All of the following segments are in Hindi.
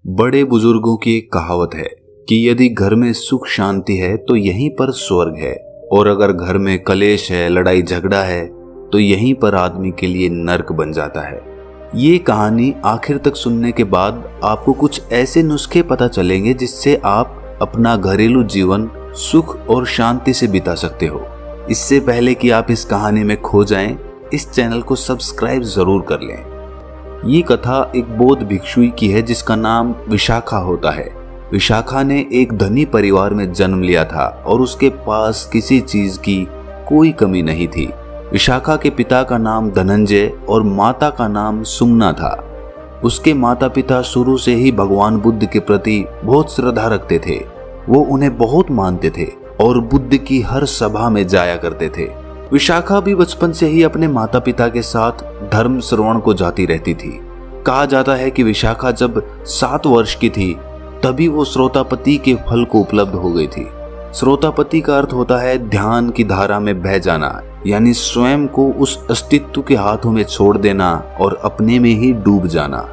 बड़े बुजुर्गों की एक कहावत है कि यदि घर में सुख शांति है तो यहीं पर स्वर्ग है, और अगर घर में कलेश है, लड़ाई झगड़ा है, तो यहीं पर आदमी के लिए नर्क बन जाता है। ये कहानी आखिर तक सुनने के बाद आपको कुछ ऐसे नुस्खे पता चलेंगे जिससे आप अपना घरेलू जीवन सुख और शांति से बिता सकते हो। इससे पहले कि आप इस कहानी में खो जाएं, इस चैनल को सब्सक्राइब जरूर कर लें। ये कथा एक बौद्ध भिक्षुई की है जिसका नाम विशाखा होता है। विशाखा ने एक धनी परिवार में जन्म लिया था और उसके पास किसी चीज की कोई कमी नहीं थी। विशाखा के पिता का नाम धनंजय और माता का नाम सुमना था। उसके माता पिता शुरू से ही भगवान बुद्ध के प्रति बहुत श्रद्धा रखते थे। वो उन्हें बहुत मानते थे और बुद्ध की हर सभा में जाया करते थे। विशाखा भी बचपन से ही अपने माता पिता के साथ धर्म श्रवण को जाती रहती थी। कहा जाता है कि विशाखा जब 7 वर्ष की थी तभी वो श्रोतापति के फल को उपलब्ध हो गई थी। श्रोतापति का अर्थ होता है ध्यान की धारा में बह जाना, यानी स्वयं को उस अस्तित्व के हाथों में छोड़ देना और अपने में ही डूब जाना।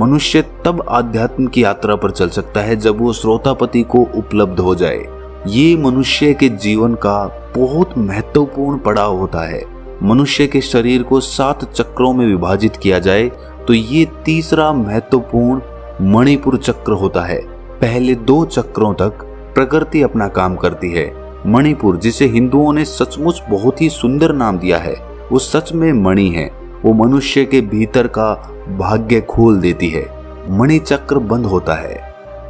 मनुष्य तब आध्यात्म की यात्रा पर चल सकता है जब वो श्रोतापति को उपलब्ध हो जाए। ये मनुष्य के जीवन का बहुत महत्वपूर्ण पड़ाव होता है। मनुष्य के शरीर को 7 चक्रों में विभाजित किया जाए तो ये तीसरा महत्वपूर्ण मणिपुर चक्र होता है। पहले 2 चक्रों तक प्रकृति अपना काम करती है। मणिपुर, जिसे हिंदुओं ने सचमुच बहुत ही सुंदर नाम दिया है, वो सच में मणि है। वो मनुष्य के भीतर का भाग्य खोल देती है। मणि चक्र बंद होता है,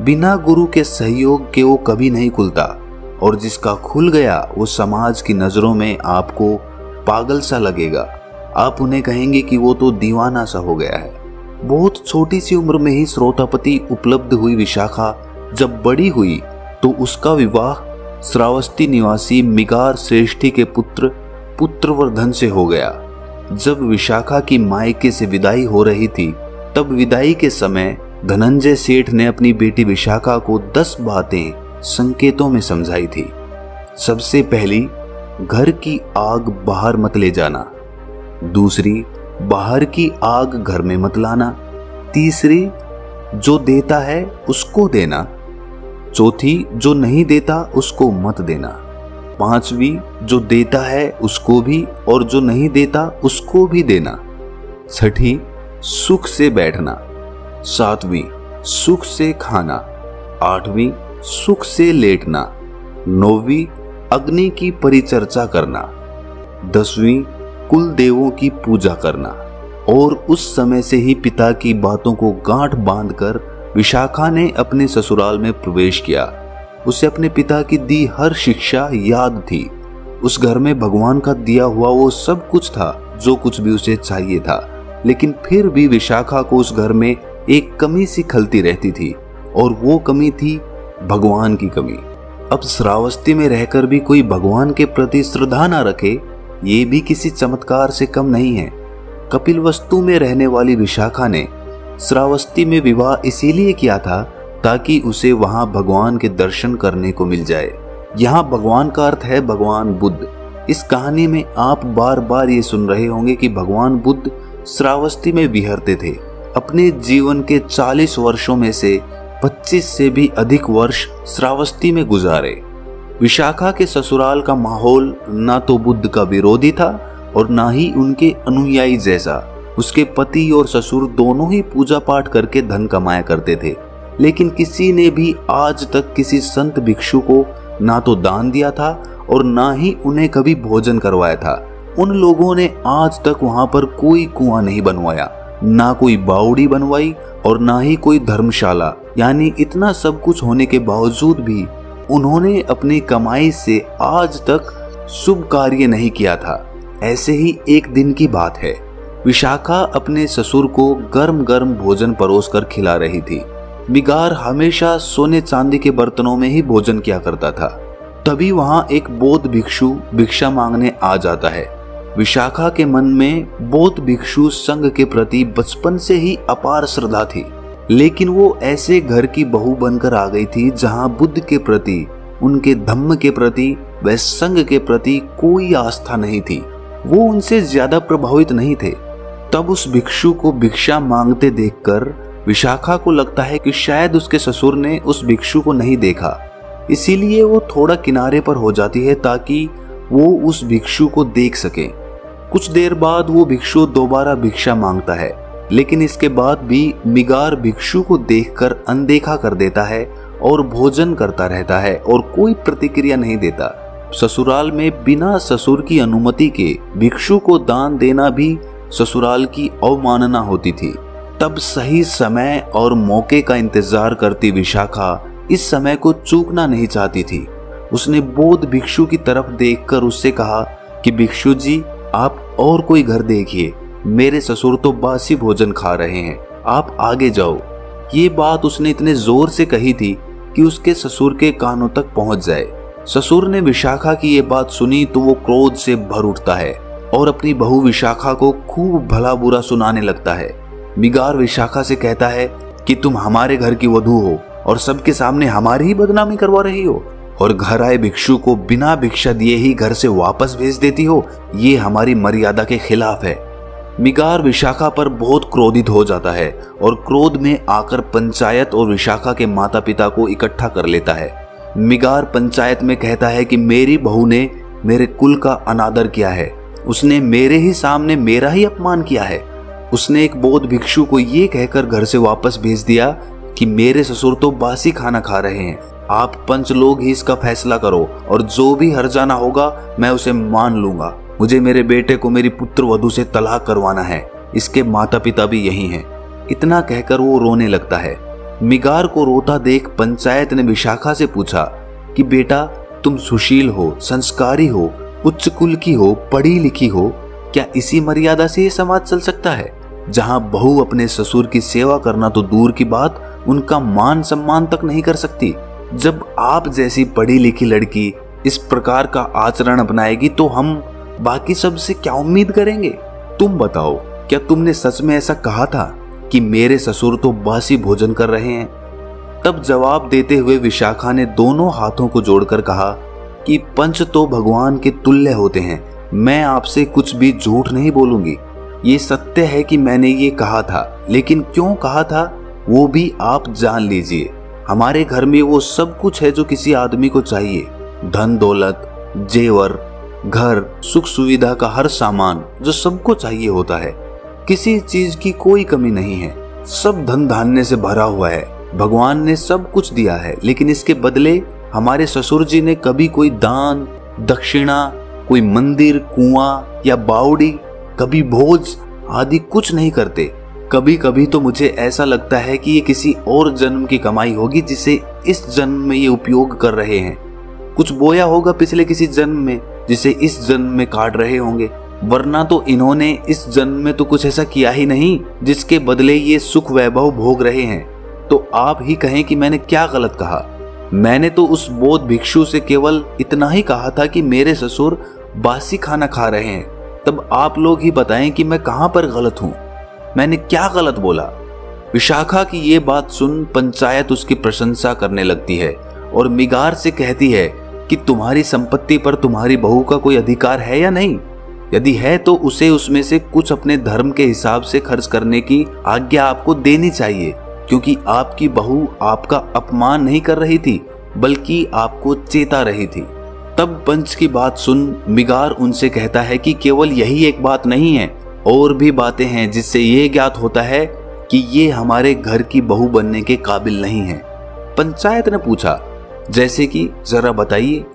बिना गुरु के सहयोग के वो कभी नहीं खुलता, और जिसका खुल गया वो समाज की नजरों में आपको पागल सा लगेगा। आप उन्हें कहेंगे कि वो तो दीवाना सा हो गया है। बहुत छोटी सी उम्र में ही श्रोतापति उपलब्ध हुई विशाखा जब बड़ी हुई तो उसका विवाह श्रावस्ती निवासी मिगार श्रेष्ठी के पुत्र पुत्रवर्धन से हो गया। जब विशाखा की मायके से विदाई हो रही थी तब विदाई के समय धनंजय सेठ ने अपनी बेटी विशाखा को 10 बातें संकेतों में समझाई थी। सबसे पहली, घर की आग बाहर मत ले जाना। दूसरी, बाहर की आग घर में मत लाना। तीसरी, जो देता है उसको देना। चौथी, जो नहीं देता उसको मत देना। 5वीं, जो देता है उसको भी और जो नहीं देता उसको भी देना। 6ठी, सुख से बैठना। 7वीं, सुख से खाना। 8वीं, सुख से लेटना। 9वीं, अग्नि की परिचर्चा करना। 10वीं, कुल देवों की पूजा करना। और उस समय से ही पिता की बातों को गांठ बांधकर विशाखा ने अपने ससुराल में प्रवेश किया। उसे अपने पिता की दी हर शिक्षा याद थी। उस घर में भगवान का दिया हुआ वो सब कुछ था जो कुछ भी उसे चाहिए था, लेकिन फिर भी विशाखा को उस घर में एक कमी सी खलती रहती थी, और वो कमी थी भगवान की कमी। अब श्रावस्ती में रहकर भी कोई भगवान के प्रति श्रद्धा न रखे, ये भी किसी चमत्कार से कम नहीं है। कपिलवस्तु में रहने वाली विशाखा ने श्रावस्ती में विवाह इसीलिए किया था ताकि उसे वहां भगवान के दर्शन करने को मिल जाए। यहाँ भगवान का अर्थ है भगवान बुद्ध। इस कहानी में आप बार बार ये सुन रहे होंगे कि भगवान बुद्ध श्रावस्ती में विहरते थे। अपने जीवन के 40 वर्षों में से 25 से भी अधिक वर्ष श्रावस्ती में गुजारे। विशाखा के ससुराल का माहौल ना तो बुद्ध का विरोधी था और ना ही उनके अनुयायी जैसा। उसके पति और ससुर दोनों ही पूजा पाठ करके धन कमाया करते थे, लेकिन किसी ने भी आज तक किसी संत भिक्षु को ना तो दान दिया था और ना ही उन्हें कभी भोजन करवाया था। उन लोगों ने आज तक वहां पर कोई कुआं नहीं बनवाया, ना कोई बावड़ी बनवाई और ना ही कोई धर्मशाला। यानी इतना सब कुछ होने के बावजूद भी उन्होंने अपनी कमाई से आज तक शुभ कार्य नहीं किया था। ऐसे ही एक दिन की बात है, विशाखा अपने ससुर को गर्म गर्म भोजन परोसकर खिला रही थी। मिगार हमेशा सोने चांदी के बर्तनों में ही भोजन किया करता था। तभी वहां एक बौद्ध भिक्षु भिक्षा मांगने आ जाता है। विशाखा के मन में बौद्ध भिक्षु संघ के प्रति बचपन से ही अपार श्रद्धा थी, लेकिन वो ऐसे घर की बहू बनकर आ गई थी जहां बुद्ध के प्रति, उनके धम्म के प्रति व संघ के प्रति कोई आस्था नहीं थी। वो उनसे ज्यादा प्रभावित नहीं थे। तब उस भिक्षु को भिक्षा मांगते देखकर विशाखा को लगता है कि शायद उसके ससुर ने उस भिक्षु को नहीं देखा, इसीलिए वो थोड़ा किनारे पर हो जाती है ताकि वो उस भिक्षु को देख सके। कुछ देर बाद वो भिक्षु दोबारा भिक्षा मांगता है, लेकिन इसके बाद भी मिगार भिक्षु को देखकर अनदेखा कर देता है और भोजन करता रहता है और कोई प्रतिक्रिया नहीं देता। ससुराल में बिना ससुर की अनुमति के भिक्षु को दान देना भी ससुराल की अवमानना होती थी। तब सही समय और मौके का इंतजार करती विशाखा इस समय को चूकना नहीं चाहती थी। उसने बौद्ध भिक्षु की तरफ देखकर उससे कहा कि भिक्षु जी, आप और कोई घर देखिए, मेरे ससुर तो बासी भोजन खा रहे हैं, आप आगे जाओ। ये बात उसने इतने जोर से कही थी कि उसके ससुर के कानों तक पहुंच जाए। ससुर ने विशाखा की ये बात सुनी तो वो क्रोध से भर उठता है और अपनी बहू विशाखा को खूब भला बुरा सुनाने लगता है। मिगार विशाखा से कहता है कि तुम हमारे घर की वधू हो और सबके सामने हमारी ही बदनामी करवा रही हो और घर आए भिक्षु को बिना भिक्षा दिए ही घर से वापस भेज देती हो, ये हमारी मर्यादा के खिलाफ है। मिगार विशाखा पर बहुत क्रोधित हो जाता है और क्रोध में आकर पंचायत और विशाखा के माता पिता को इकट्ठा कर लेता है। मिगार पंचायत में कहता है कि मेरी बहू ने मेरे कुल का अनादर किया है, उसने मेरे ही सामने मेरा ही अपमान किया है। उसने एक बौद्ध भिक्षु को ये कहकर घर से वापस भेज दिया कि मेरे ससुर तो बासी खाना खा रहे हैं, आप पंच लोग ही इसका फैसला करो और जो भी हर्जाना होगा मैं उसे मान लूंगा। मुझे मेरे बेटे को मेरी पुत्र वधू से तलाक करवाना है, इसके माता पिता भी यही हैं। इतना कहकर वो रोने लगता है। मिगार को रोता देख पंचायत ने विशाखा से पूछा कि बेटा, तुम सुशील हो, संस्कारी हो, उच्च कुल की हो, पढ़ी लिखी हो, क्या इसी मर्यादा से ये समाज चल सकता है जहां बहू अपने ससुर की सेवा करना तो दूर की बात, उनका मान सम्मान तक नहीं कर सकती। जब आप जैसी पढ़ी लिखी लड़की इस प्रकार का आचरण अपनाएगी तो हम बाकी सब से क्या उम्मीद करेंगे? तुम बताओ, क्या तुमने सच में ऐसा कहा था कि मेरे ससुर तो बासी भोजन कर रहे हैं? तब जवाब देते हुए विशाखा ने दोनों हाथों को जोड़कर कहा कि पंच तो भगवान के तुल्य होते हैं, मैं आपसे कुछ भी झूठ नहीं बोलूंगी। ये सत्य है कि मैंने ये कहा था, लेकिन क्यों कहा था वो भी आप जान लीजिए। हमारे घर में वो सब कुछ है जो किसी आदमी को चाहिए, धन दौलत, जेवर, घर, सुख सुविधा का हर सामान जो सबको चाहिए होता है। किसी चीज की कोई कमी नहीं है, सब धन धान्य से भरा हुआ है। भगवान ने सब कुछ दिया है, लेकिन इसके बदले हमारे ससुर जी ने कभी कोई दान, दक्षिणा, कोई मंदिर, कुआं या बावड़ी, कभी भोज आदि कुछ नहीं करते। कभी कभी तो मुझे ऐसा लगता है कि ये किसी और जन्म की कमाई होगी जिसे इस जन्म में ये उपयोग कर रहे हैं। कुछ बोया होगा पिछले किसी जन्म में जिसे इस जन्म में काट रहे होंगे, वरना तो इन्होंने इस जन्म में तो कुछ ऐसा किया ही नहीं जिसके बदले ये सुख वैभव भोग रहे हैं। तो आप ही कहें कि मैंने क्या गलत कहा? मैंने तो उस बौद्ध भिक्षु से केवल इतना ही कहा था कि मेरे ससुर बासी खाना खा रहे हैं। तब आप लोग ही बताएं कि मैं कहां पर गलत हूं, मैंने क्या गलत बोला? विशाखा की ये बात सुन पंचायत उसकी प्रशंसा करने लगती है और मिगार से कहती है कि तुम्हारी संपत्ति पर तुम्हारी बहू का कोई अधिकार है या नहीं? यदि है तो उसे उसमें से कुछ अपने धर्म के हिसाब से खर्च करने की आज्ञा आपको देनी चाहिए, क्योंकि आपकी बहू आपका अपमान नहीं कर रही थी बल्कि आपको चेता रही थी। तब पंच की बात सुन मिगार उनसे कहता है कि केवल यही एक बात नहीं है, और भी बातें हैं जिससे ये ज्ञात होता है कि ये हमारे घर की बहू बनने के काबिल नहीं है। पंचायत ने पूछा, जैसे कि जरा बताइए।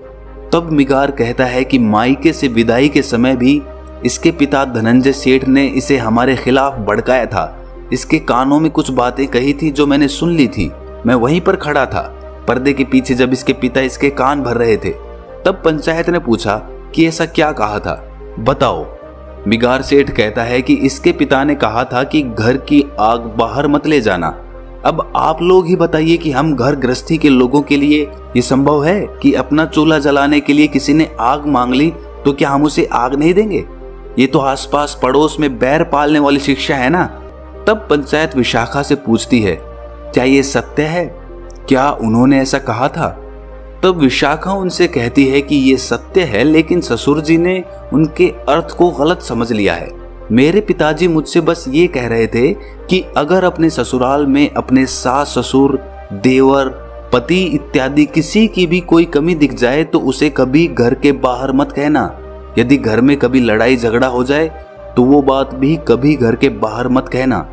तब मिगार कहता है कि मायके से विदाई के समय भी इसके पिता धनंजय सेठ ने इसे हमारे खिलाफ भड़काया था। इसके कानों में कुछ बातें कही थी जो मैंने सुन ली थी। मैं वहीं पर खड़ा था पर्दे के पीछे जब इसके पिता इसके कान भर रहे थे। तब पंचायत ने पूछा कि ऐसा क्या कहा था, बताओ। मिगार सेठ कहता है कि इसके पिता ने कहा था कि घर की आग बाहर मत ले जाना। अब आप लोग ही बताइए कि हम घर गृहस्थी के लोगों के लिए ये संभव है कि अपना चूल्हा जलाने के लिए किसी ने आग मांग ली तो क्या हम उसे आग नहीं देंगे? ये तो आसपास पड़ोस में बैर पालने वाली शिक्षा है ना। तब पंचायत विशाखा से पूछती है, क्या ये सत्य है? क्या उन्होंने ऐसा कहा था? तब विशाखा उनसे कहती है कि ये सत्य है, लेकिन ससुर जी ने उनके अर्थ को गलत समझ लिया है। मेरे पिताजी मुझसे बस ये कह रहे थे कि अगर अपने ससुराल में अपने सास ससुर, देवर, पति इत्यादि किसी की भी कोई कमी दिख जाए तो उसे कभी घर के बाहर मत कहना। यदि घर में कभी लड़ाई झगड़ा हो जाए तो वो बात भी कभी घर के बाहर मत कहना।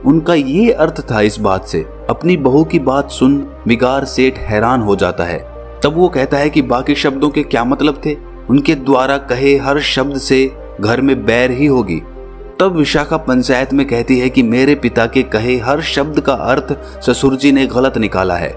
उनका ये अर्थ था इस बात से। अपनी बहू की बात सुन मिगार सेठ हैरान हो जाता है। तब वो कहता है कि बाकी शब्दों के क्या मतलब थे, उनके द्वारा कहे हर शब्द से घर में बैर ही होगी। तब विशाखा पंचायत में कहती है कि मेरे पिता के कहे हर शब्द का अर्थ ससुर जी ने गलत निकाला है।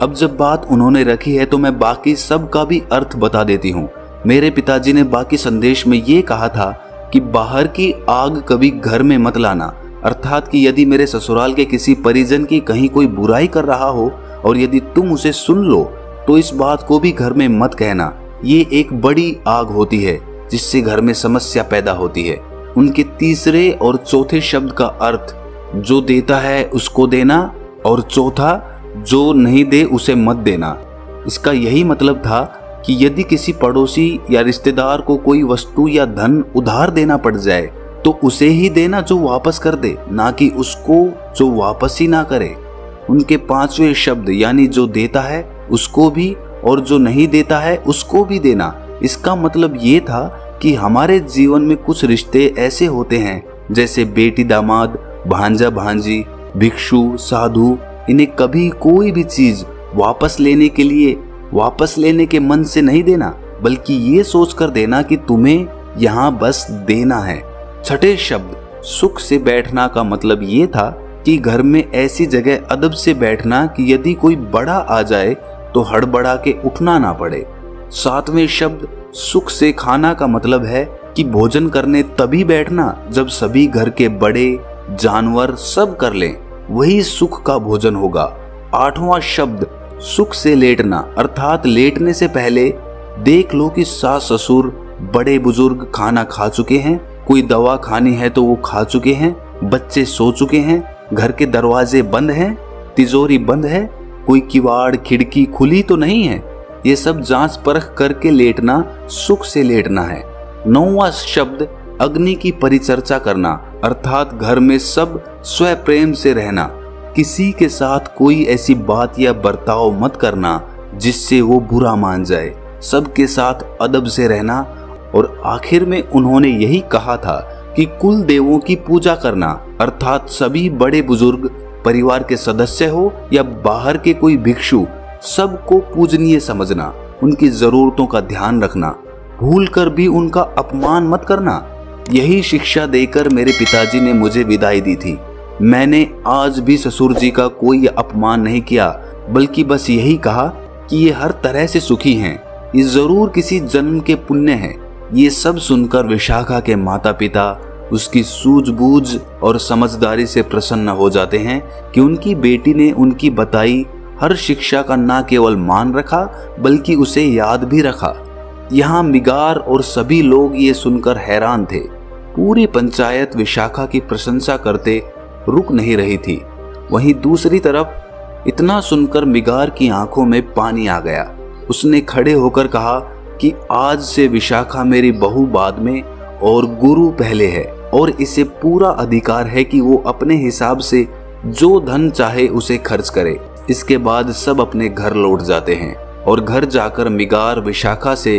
अब जब बात उन्होंने रखी है तो मैं बाकी सब का भी अर्थ बता देती हूँ। मेरे पिताजी ने बाकी संदेश में ये कहा था कि बाहर की आग कभी घर में मत लाना, अर्थात कि यदि मेरे ससुराल के किसी परिजन की कहीं कोई बुराई कर रहा हो और यदि तुम उसे सुन लो तो इस बात को भी घर में मत कहना। ये एक बड़ी आग होती है जिससे घर में समस्या पैदा होती है। उनके तीसरे और चौथे शब्द का अर्थ जो देता है उसको देना और चौथा जो नहीं दे उसे मत देना। इसका यही मतलब था कि यदि किसी पड़ोसी या रिश्तेदार को कोई वस्तु या धन उधार देना पड़ जाए तो उसे ही देना जो वापस कर दे, ना कि उसको जो वापस ही ना करे। उनके पांचवें शब्द यानी जो देता है उसको भी और जो नहीं देता है उसको भी देना। इसका मतलब ये था कि हमारे जीवन में कुछ रिश्ते ऐसे होते हैं जैसे बेटी दामाद, भांजा भांजी, भिक्षु साधु, इन्हें कभी कोई भी चीज वापस लेने के मन से नहीं देना, बल्कि ये सोचकर देना कि तुम्हें यहाँ बस देना है। छठे शब्द सुख से बैठना का मतलब ये था कि घर में ऐसी जगह अदब से बैठना कि यदि कोई बड़ा आ जाए तो हड़बड़ा के उठना ना पड़े। सातवें शब्द सुख से खाना का मतलब है कि भोजन करने तभी बैठना जब सभी घर के बड़े जानवर सब कर लें, वही सुख का भोजन होगा। आठवां शब्द सुख से लेटना, अर्थात लेटने से पहले देख लो कि सास ससुर बड़े बुजुर्ग खाना खा चुके हैं, कोई दवा खानी है तो वो खा चुके हैं, बच्चे सो चुके हैं, घर के दरवाजे बंद हैं, तिजोरी बंद है, कोई किवाड़ खिड़की खुली तो नहीं है। ये सब जांच परख करके लेटना सुख से लेटना है। नौवां शब्द अग्नि की परिचर्चा करना, अर्थात घर में सब स्वयं प्रेम से रहना, किसी के साथ कोई ऐसी बात या बर्ताव मत करना जिससे वो बुरा मान जाए, सबके साथ अदब से रहना। और आखिर में उन्होंने यही कहा था कि कुल देवों की पूजा करना, अर्थात सभी बड़े बुजुर्ग परिवार के सदस्य हो या बाहर के कोई भिक्षु, सबको पूजनीय समझना, उनकी जरूरतों का ध्यान रखना, भूल कर भी उनका अपमान मत करना। यही शिक्षा देकर मेरे पिताजी ने मुझे विदाई दी थी। मैंने आज भी ससुर जी का कोई अपमान नहीं किया, बल्कि बस यही कहा कि ये हर तरह से सुखी हैं, ये जरूर किसी जन्म के पुण्य हैं। ये सब सुनकर विशाखा के माता पिता उसकी सूझबूझ और समझदारी से प्रसन्न हो जाते हैं कि उनकी बेटी ने उनकी बताई हर शिक्षा का न केवल मान रखा बल्कि उसे याद भी रखा। यहाँ मिगार और सभी लोग ये सुनकर हैरान थे। पूरी पंचायत विशाखा की प्रशंसा करते रुक नहीं रही थी। वहीं दूसरी तरफ इतना सुनकर मिगार की आंखों में पानी आ गया। उसने खड़े होकर कहा कि आज से विशाखा मेरी बहू बाद में और गुरु पहले है, और इसे पूरा अधिकार है कि वो अपने हिसाब से जो धन चाहे उसे खर्च करे। इसके बाद सब अपने घर लौट जाते हैं और घर जाकर मिगार विशाखा से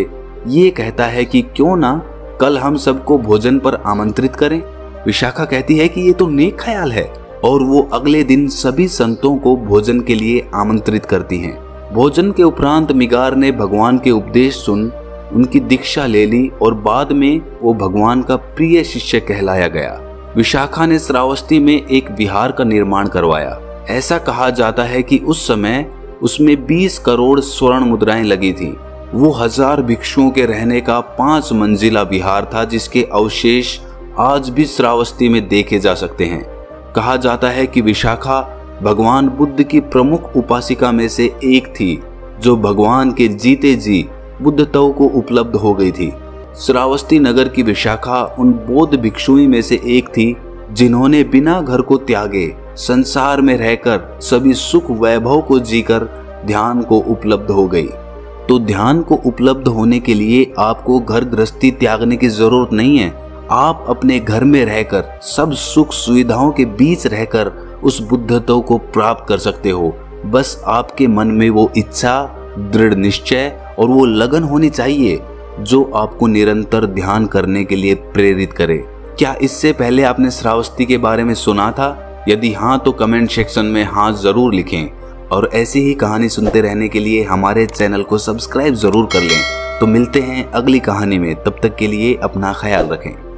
ये कहता है कि क्यों ना कल हम सबको भोजन पर आमंत्रित करें। विशाखा कहती है कि ये तो नेक ख्याल है, और वो अगले दिन सभी संतों को भोजन के लिए आमंत्रित करती हैं। भोजन के उपरांत मिगार ने भगवान के उपदेश सुन उनकी दीक्षा ले ली और बाद में वो भगवान का प्रिय शिष्य कहलाया गया। विशाखा ने श्रावस्ती में एक विहार का निर्माण करवाया। ऐसा कहा जाता है कि उस समय उसमें 20 करोड़ स्वर्ण मुद्राएं लगी थी। वो 1000 भिक्षुओं के रहने का 5 मंजिला विहार था, जिसके अवशेष आज भी श्रावस्ती में देखे जा सकते हैं। कहा जाता है कि विशाखा भगवान बुद्ध की प्रमुख उपासिका में से एक थी, जो भगवान के जीते जी बुद्धत्व को उपलब्ध हो गई थी। श्रावस्ती नगर की विशाखा उन बौद्ध भिक्षुओं में से एक थी जिन्होंने बिना घर को त्यागे संसार में रहकर सभी सुख वैभव को जीकर ध्यान को उपलब्ध हो गई। तो ध्यान को उपलब्ध होने के लिए आपको घर गृहस्थी त्यागने की जरूरत नहीं है। आप अपने घर में रहकर सब सुख सुविधाओं के बीच रहकर उस बुद्धत्व को प्राप्त कर सकते हो। बस आपके मन में वो इच्छा, दृढ़ निश्चय और वो लगन होनी चाहिए जो आपको निरंतर ध्यान करने के लिए प्रेरित करे। क्या इससे पहले आपने श्रावस्ती के बारे में सुना था? यदि हाँ तो कमेंट सेक्शन में हाँ जरूर लिखें और ऐसी ही कहानी सुनते रहने के लिए हमारे चैनल को सब्सक्राइब जरूर कर लें। तो मिलते हैं अगली कहानी में, तब तक के लिए अपना ख्याल रखें।